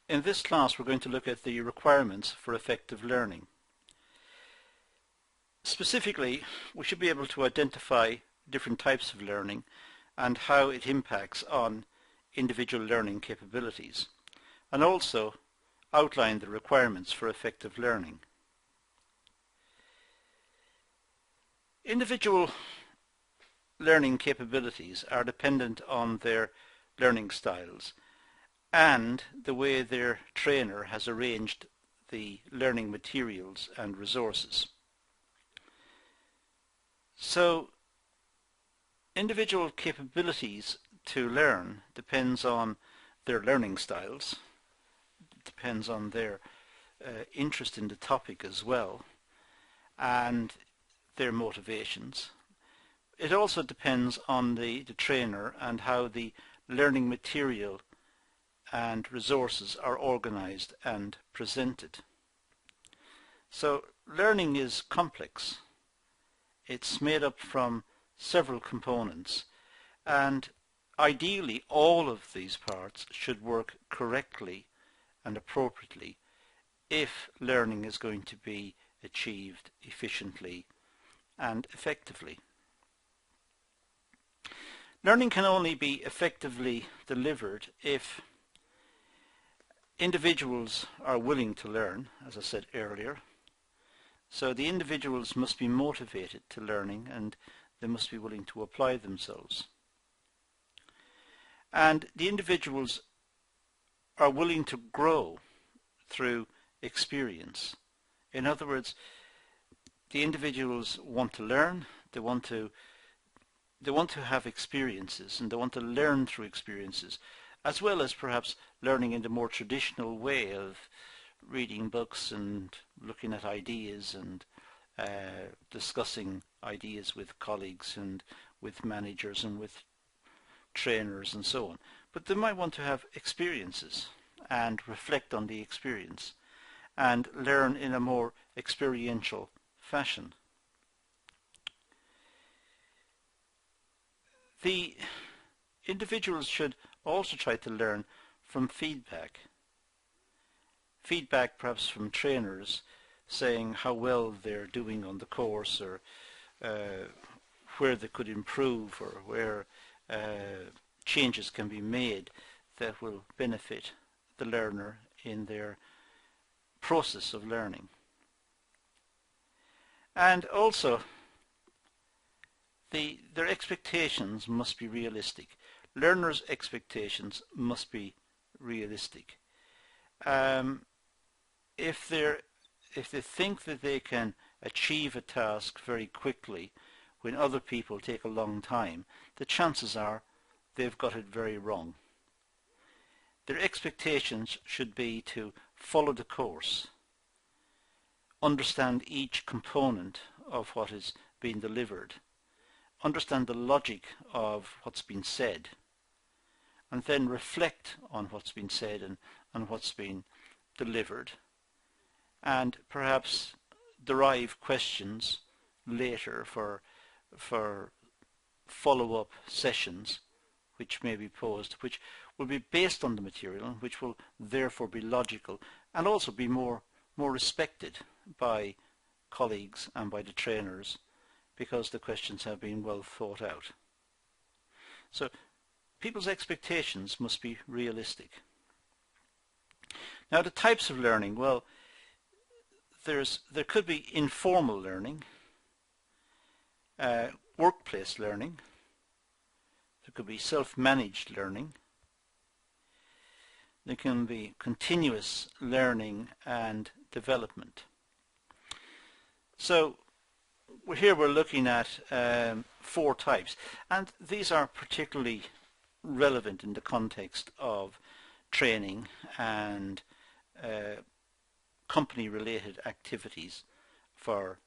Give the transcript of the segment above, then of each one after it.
In this class we're going to look at the requirements for effective learning. Specifically, we should be able to identify different types of learning and how it impacts on individual learning capabilities, and also outline the requirements for effective learning. Individual learning capabilities are dependent on their learning styles and the way their trainer has arranged the learning materials and resources. So individual capabilities to learn depends on their learning styles, depends on their interest in the topic as well, and their motivations. It also depends on the trainer and how the learning material and resources are organized and presented. So learning is complex. It's made up from several components, and ideally all of these parts should work correctly and appropriately if learning is going to be achieved efficiently and effectively. Learning can only be effectively delivered if individuals are willing to learn, as I said earlier. So the individuals must be motivated to learning, and they must be willing to apply themselves. And the individuals are willing to grow through experience. In other words, the individuals want to learn, they want to have experiences, and they want to learn through experiences, as well as perhaps learning in the more traditional way of reading books and looking at ideas and discussing ideas with colleagues and with managers and with trainers and so on. But they might want to have experiences and reflect on the experience and learn in a more experiential fashion. The individuals should also try to learn from feedback. Feedback perhaps from trainers saying how well they're doing on the course, or where they could improve, or where changes can be made that will benefit the learner in their process of learning. And also their expectations must be realistic. Learners' expectations must be realistic. If they think that they can achieve a task very quickly when other people take a long time, the chances are they've got it very wrong. Their expectations should be to follow the course, understand each component of what is being delivered, understand the logic of what's been said, and then reflect on what's been said and what's been delivered, and perhaps derive questions later for follow-up sessions which may be posed, which will be based on the material, which will therefore be logical and also be more respected by colleagues and by the trainers, because the questions have been well thought out. So people's expectations must be realistic. Now the types of learning, well, there could be informal learning, workplace learning, there could be self-managed learning, there can be continuous learning and development. So here we're looking at 4 types, and these are particularly relevant in the context of training and company-related activities for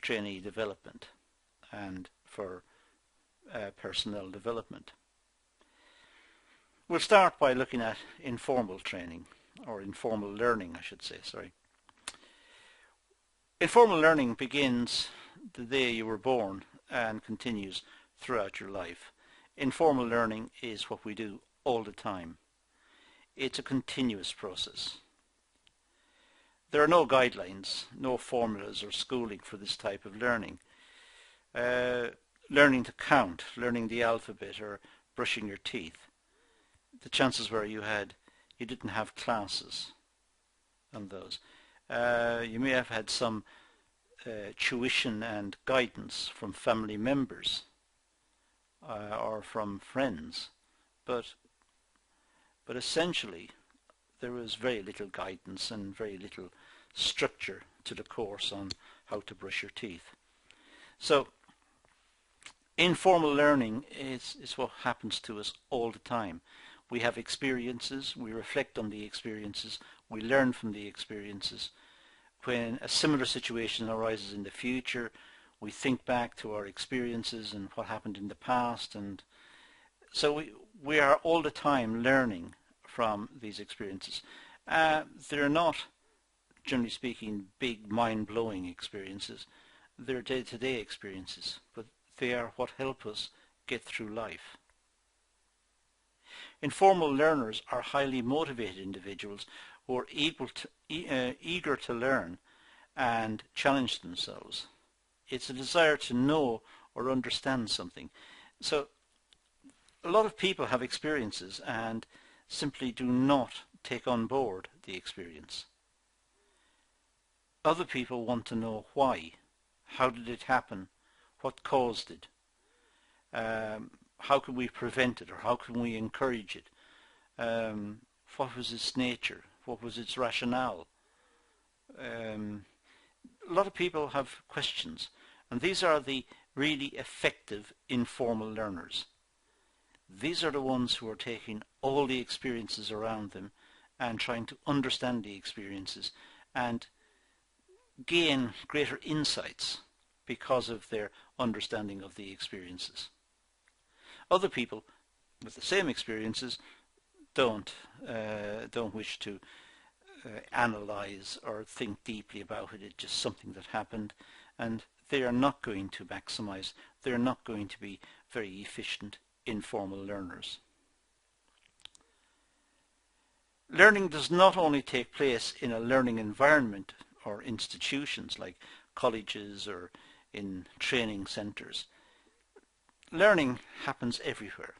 trainee development and for personnel development. We'll start by looking at informal training, or informal learning I should say, sorry. Informal learning begins the day you were born and continues throughout your life. Informal learning is what we do all the time. It's a continuous process. There are no guidelines, no formulas or schooling for this type of learning. Learning to count, learning the alphabet, or brushing your teeth. The chances were you didn't have classes on those. You may have had some tuition and guidance from family members or from friends, but essentially there was very little guidance and very little structure to the course on how to brush your teeth. So informal learning is what happens to us all the time. We have experiences, we reflect on the experiences, we learn from the experiences. When a similar situation arises in the future, we think back to our experiences and what happened in the past, and so we are all the time learning from these experiences. They're not, generally speaking, big mind-blowing experiences. They're day-to-day experiences, but they are what help us get through life. Informal learners are highly motivated individuals who are eager to learn and challenge themselves. It's a desire to know or understand something. So a lot of people have experiences and simply do not take on board the experience. Other people want to know why. How did it happen? What caused it? How can we prevent it, or how can we encourage it? What was its nature? What was its rationale? A lot of people have questions, and these are the really effective informal learners. These are the ones who are taking all the experiences around them and trying to understand the experiences and gain greater insights because of their understanding of the experiences. Other people with the same experiences don't wish to analyze or think deeply about it. It's just something that happened, and they are not going to maximize, they're not going to be very efficient informal learners. Learning does not only take place in a learning environment or institutions like colleges or in training centres. Learning happens everywhere.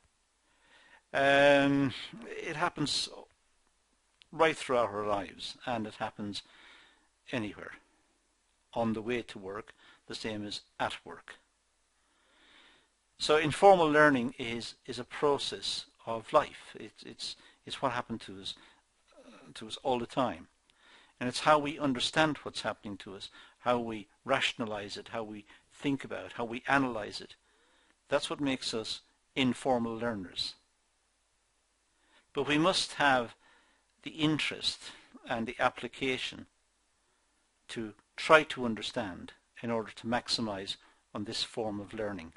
It happens right throughout our lives, and it happens anywhere. On the way to work, the same as at work. So informal learning is a process of life. It's what happened to us all the time. And it's how we understand what's happening to us, how we rationalize it, how we think about it, how we analyze it. That's what makes us informal learners. But we must have the interest and the application to try to understand in order to maximize on this form of learning.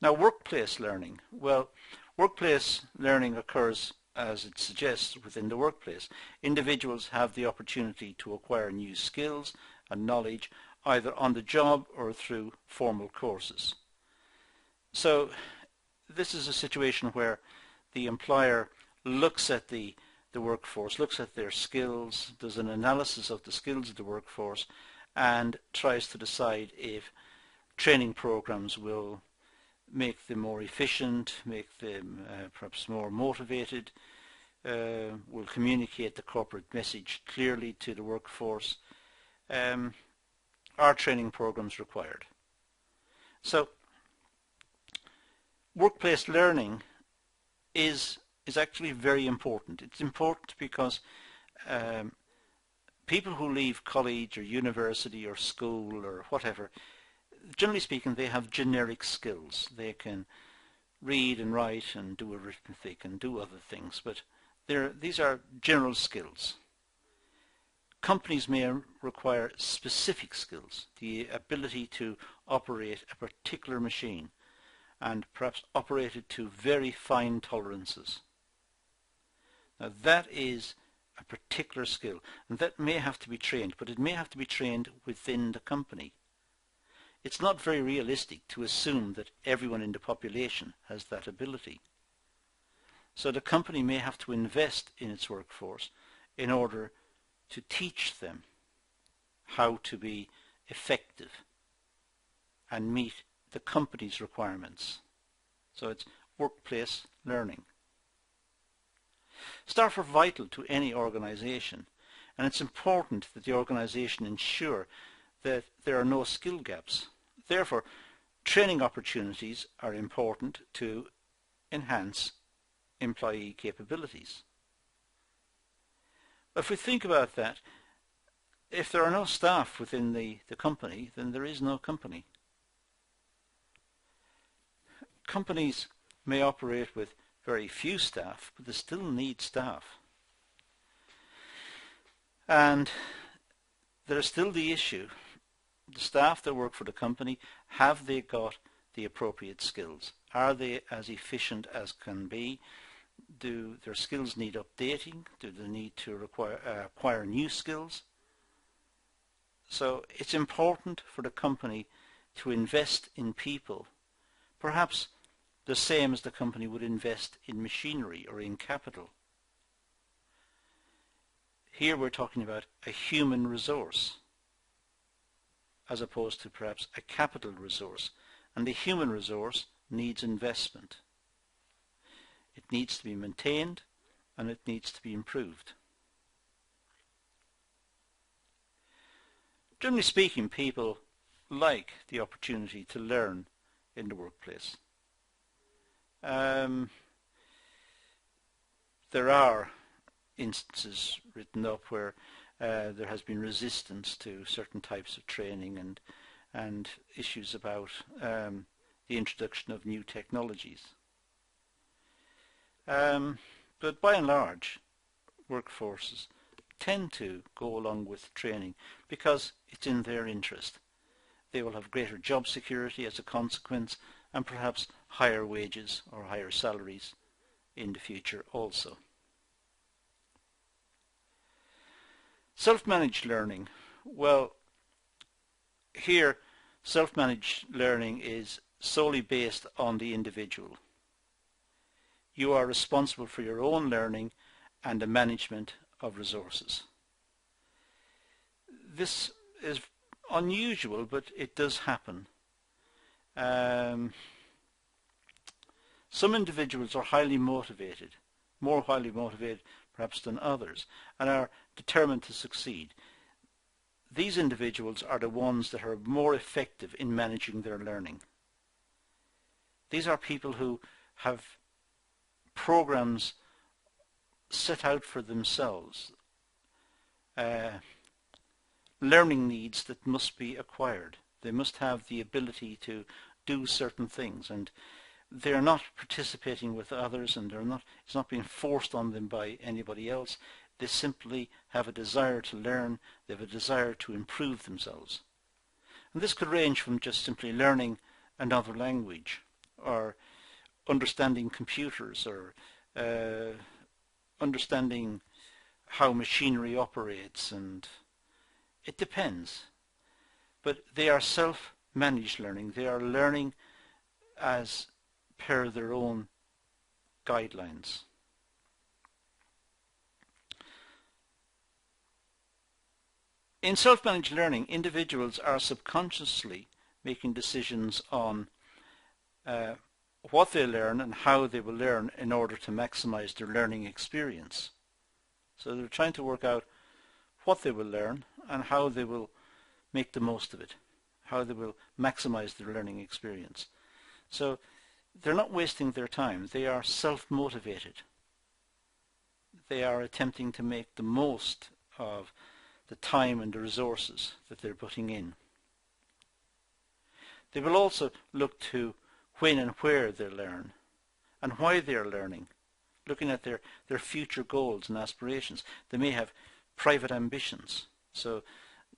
Now, workplace learning. Well, workplace learning occurs, as it suggests, within the workplace. Individuals have the opportunity to acquire new skills and knowledge either on the job or through formal courses. So this is a situation where the employer looks at the workforce, looks at their skills, does an analysis of the skills of the workforce, and tries to decide if training programs will make them more efficient, make them perhaps more motivated, will communicate the corporate message clearly to the workforce. Are training programs required? So workplace learning is actually very important. It's important because people who leave college or university or school or whatever, generally speaking, they have generic skills. They can read and write and do arithmetic and do other things, but these are general skills. Companies may require specific skills, the ability to operate a particular machine and perhaps operate it to very fine tolerances. Now that is a particular skill, and that may have to be trained, but it may have to be trained within the company. It's not very realistic to assume that everyone in the population has that ability. So the company may have to invest in its workforce in order to teach them how to be effective and meet the company's requirements. So it's workplace learning. Staff are vital to any organization, and it's important that the organization ensure that there are no skill gaps. Therefore, training opportunities are important to enhance employee capabilities. If we think about that, if there are no staff within the company, then there is no company. Companies may operate with very few staff, but they still need staff. And there's still the issue, the staff that work for the company, have they got the appropriate skills? Are they as efficient as can be? Do their skills need updating? Do they need to acquire new skills? So it's important for the company to invest in people, perhaps the same as the company would invest in machinery or in capital. Here we're talking about a human resource as opposed to perhaps a capital resource, and the human resource needs investment. It needs to be maintained and it needs to be improved. Generally speaking, people like the opportunity to learn in the workplace. There are instances written up where there has been resistance to certain types of training and issues about the introduction of new technologies. But by and large, workforces tend to go along with training because it's in their interest. They will have greater job security as a consequence, and perhaps higher wages or higher salaries in the future also. Self-managed learning. Well, here self-managed learning is solely based on the individual. You are responsible for your own learning and the management of resources. This is unusual, but it does happen. Some individuals are highly motivated, more highly motivated perhaps than others, and are determined to succeed. These individuals are the ones that are more effective in managing their learning. These are people who have programs set out for themselves, learning needs that must be acquired. They must have the ability to do certain things, and they're not participating with others, and it's not being forced on them by anybody else. They simply have a desire to learn. They have a desire to improve themselves. And this could range from just simply learning another language, or understanding computers, or understanding how machinery operates, and it depends. But they are self-managed learning. They are learning as per their own guidelines. In self-managed learning, individuals are subconsciously making decisions on what they learn and how they will learn in order to maximize their learning experience. So they're trying to work out what they will learn and how they will make the most of it, how they will maximize their learning experience. So they're not wasting their time. They are self-motivated. They are attempting to make the most of the time and the resources that they're putting in. They will also look to when and where they learn and why they are learning, looking at their future goals and aspirations. They may have private ambitions. So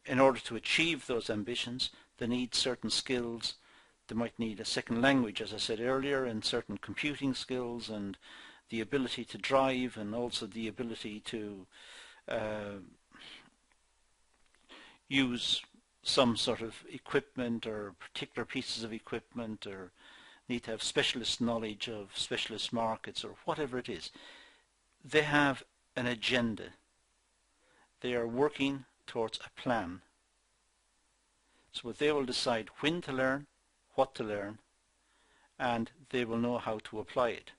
in order to achieve those ambitions, they need certain skills. They might need a second language, as I said earlier, and certain computing skills, and the ability to drive, and also the ability to use some sort of equipment or particular pieces of equipment, or need to have specialist knowledge of specialist markets or whatever it is. They have an agenda. They are working towards a plan. So they will decide when to learn, what to learn, and they will know how to apply it.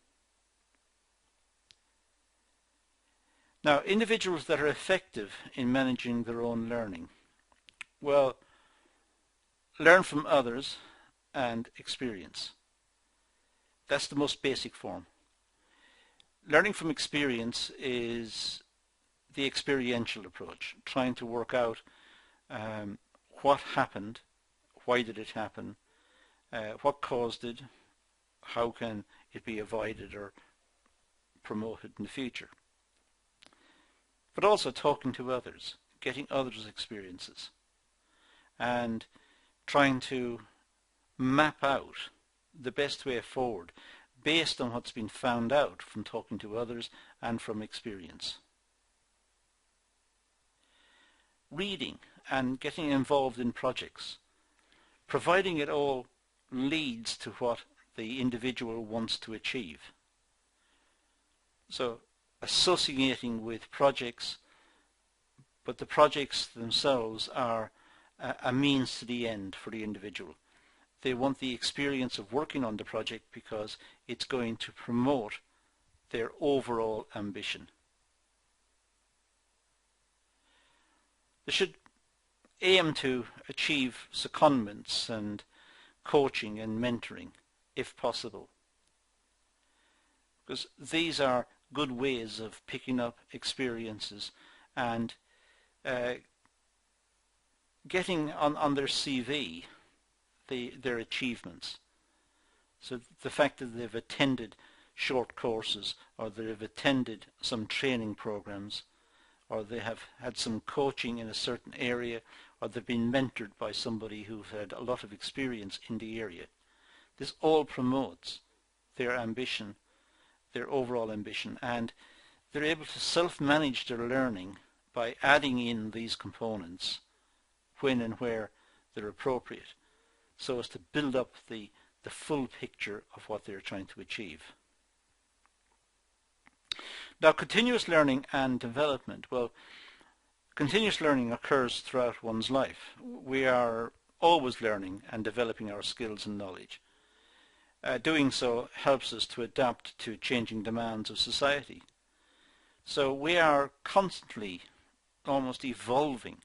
Now, individuals that are effective in managing their own learning, well, learn from others and experience. That's the most basic form. Learning from experience is the experiential approach, trying to work out what happened, why did it happen, what caused it, how can it be avoided or promoted in the future. But also talking to others, getting others' experiences, and trying to map out the best way forward based on what's been found out from talking to others and from experience. Reading and getting involved in projects, providing it all leads to what the individual wants to achieve. So associating with projects, but the projects themselves are a means to the end for the individual. They want the experience of working on the project because it's going to promote their overall ambition. They should aim to achieve secondments and coaching and mentoring if possible, because these are good ways of picking up experiences and getting on their CV their achievements. So the fact that they've attended short courses, or they've attended some training programs, or they have had some coaching in a certain area, or they've been mentored by somebody who's had a lot of experience in the area. This all promotes their ambition, their overall ambition, and they're able to self-manage their learning by adding in these components when and where they're appropriate, so as to build up the full picture of what they're trying to achieve. Now, continuous learning and development. Well, continuous learning occurs throughout one's life. We are always learning and developing our skills and knowledge. Doing so helps us to adapt to changing demands of society. So we are constantly almost evolving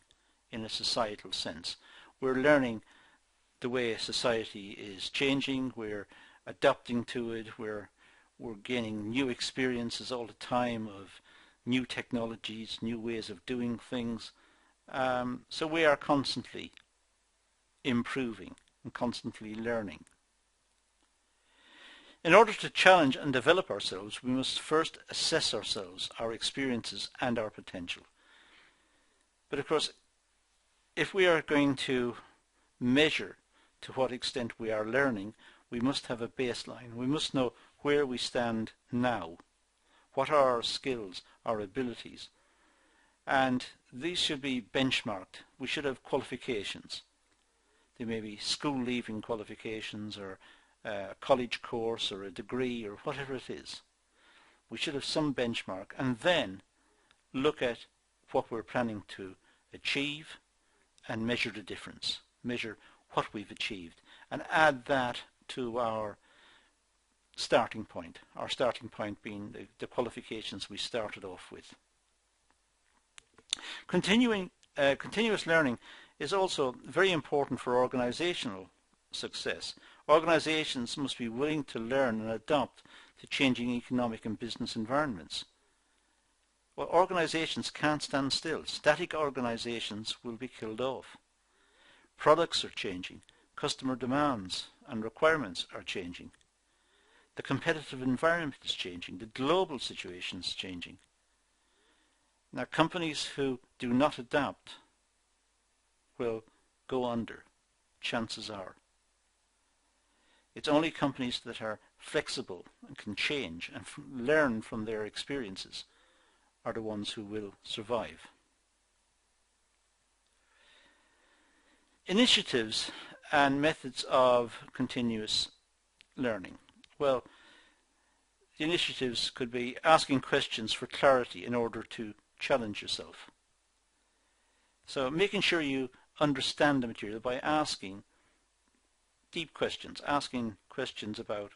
in a societal sense. We're learning the way society is changing, we're adapting to it, we're gaining new experiences all the time of new technologies, new ways of doing things. So we are constantly improving and constantly learning. In order to challenge and develop ourselves, we must first assess ourselves, our experiences and our potential. But of course, if we are going to measure to what extent we are learning, we must have a baseline. We must know where we stand now. What are our skills, our abilities? And these should be benchmarked. We should have qualifications. They may be school-leaving qualifications, or a college course, or a degree, or whatever it is. We should have some benchmark, and then look at what we're planning to achieve and measure the difference, measure what we've achieved, and add that to our starting point being the qualifications we started off with. Continuous learning is also very important for organizational success. Organizations must be willing to learn and adapt to changing economic and business environments. Well, organizations can't stand still. Static organizations will be killed off. Products are changing. Customer demands and requirements are changing. The competitive environment is changing. The global situation is changing. Now, companies who do not adapt will go under, chances are. It's only companies that are flexible and can change and learn from their experiences are the ones who will survive. Initiatives and methods of continuous learning? Well, the initiatives could be asking questions for clarity in order to challenge yourself. So making sure you understand the material by asking deep questions, asking questions about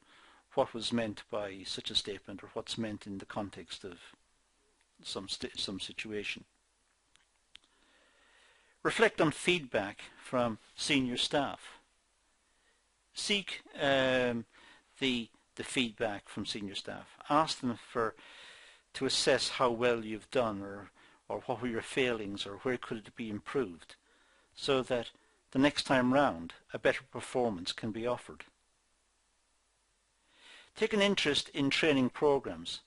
what was meant by such a statement or what's meant in the context of some situation. Reflect on feedback from senior staff. Seek the feedback from senior staff. Ask them to assess how well you've done, or what were your failings, or where could it be improved, so that the next time round a better performance can be offered. Take an interest in training programs,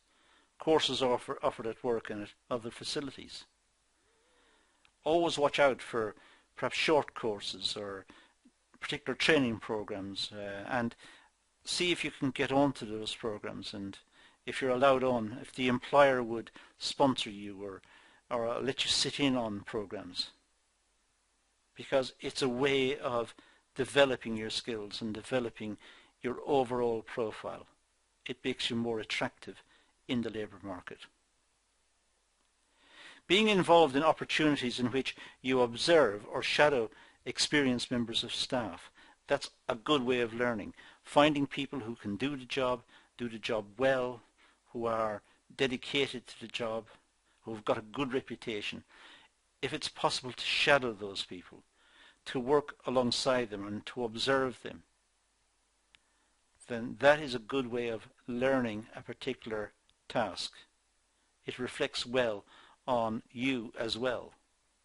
courses offered at work and at other facilities. Always watch out for perhaps short courses or particular training programs, and see if you can get onto those programs, and if you're allowed on, if the employer would sponsor you or let you sit in on programs, because it's a way of developing your skills and developing your overall profile. It makes you more attractive in the labour market. Being involved in opportunities in which you observe or shadow experienced members of staff, that's a good way of learning. Finding people who can do the job well, who are dedicated to the job, who have got a good reputation. If it's possible to shadow those people, to work alongside them and to observe them, then that is a good way of learning a particular task. It reflects well on you as well.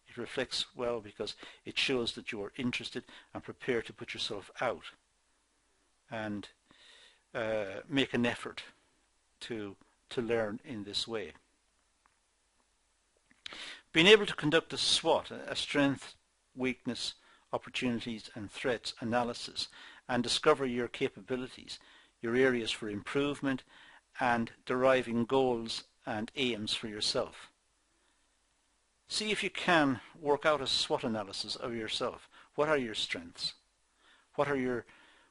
It reflects well because it shows that you are interested and prepared to put yourself out and make an effort to learn in this way. Being able to conduct a SWOT, a strength, weakness, opportunities and threats analysis, and discover your capabilities, your areas for improvement, and deriving goals and aims for yourself. See if you can work out a SWOT analysis of yourself. What are your strengths? What are your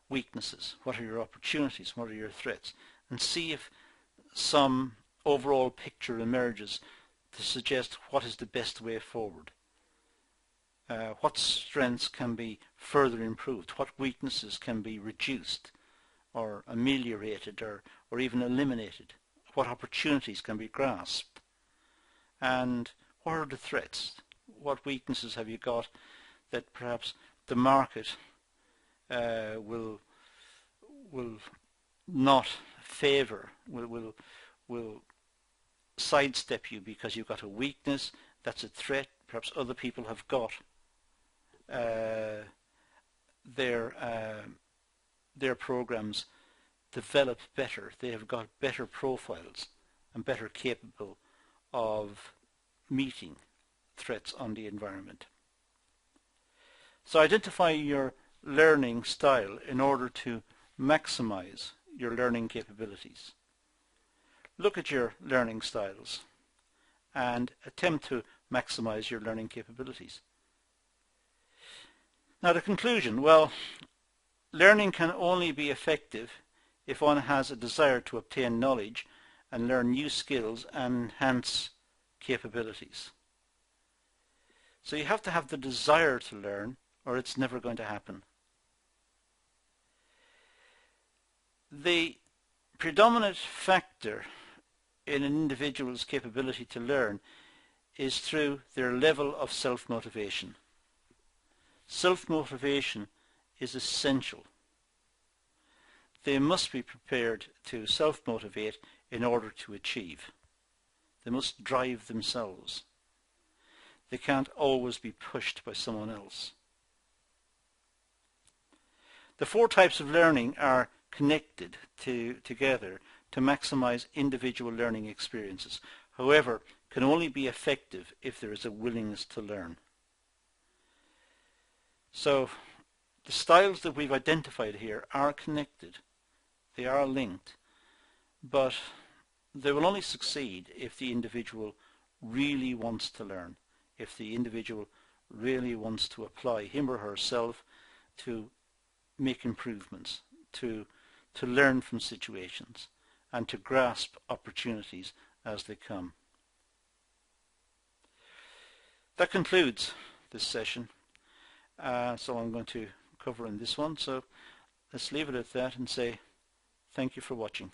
weaknesses? What are your opportunities? What are your threats? And see if some overall picture emerges to suggest what is the best way forward. What strengths can be further improved? What weaknesses can be reduced or ameliorated or even eliminated? What opportunities can be grasped? And what are the threats? What weaknesses have you got that perhaps the market will not favour, will sidestep you because you've got a weakness, that's a threat. Perhaps other people have got their programs developed better. They have got better profiles and better capable of meeting threats on the environment. So identify your learning style in order to maximize your learning capabilities. Look at your learning styles and attempt to maximize your learning capabilities. Now the conclusion, well, learning can only be effective if one has a desire to obtain knowledge and learn new skills and enhance capabilities. So you have to have the desire to learn, or it's never going to happen. The predominant factor in an individual's capability to learn is through their level of self-motivation. Self-motivation is essential. They must be prepared to self-motivate in order to achieve. They must drive themselves. They can't always be pushed by someone else. The four types of learning are connected together to maximize individual learning experiences. However, can only be effective if there is a willingness to learn. So the styles that we've identified here are connected. They are linked, but they will only succeed if the individual really wants to learn, if the individual really wants to apply him or herself to make improvements, to to learn from situations and to grasp opportunities as they come. That concludes this session. So I'm going to cover in this one. So let's leave it at that and say thank you for watching.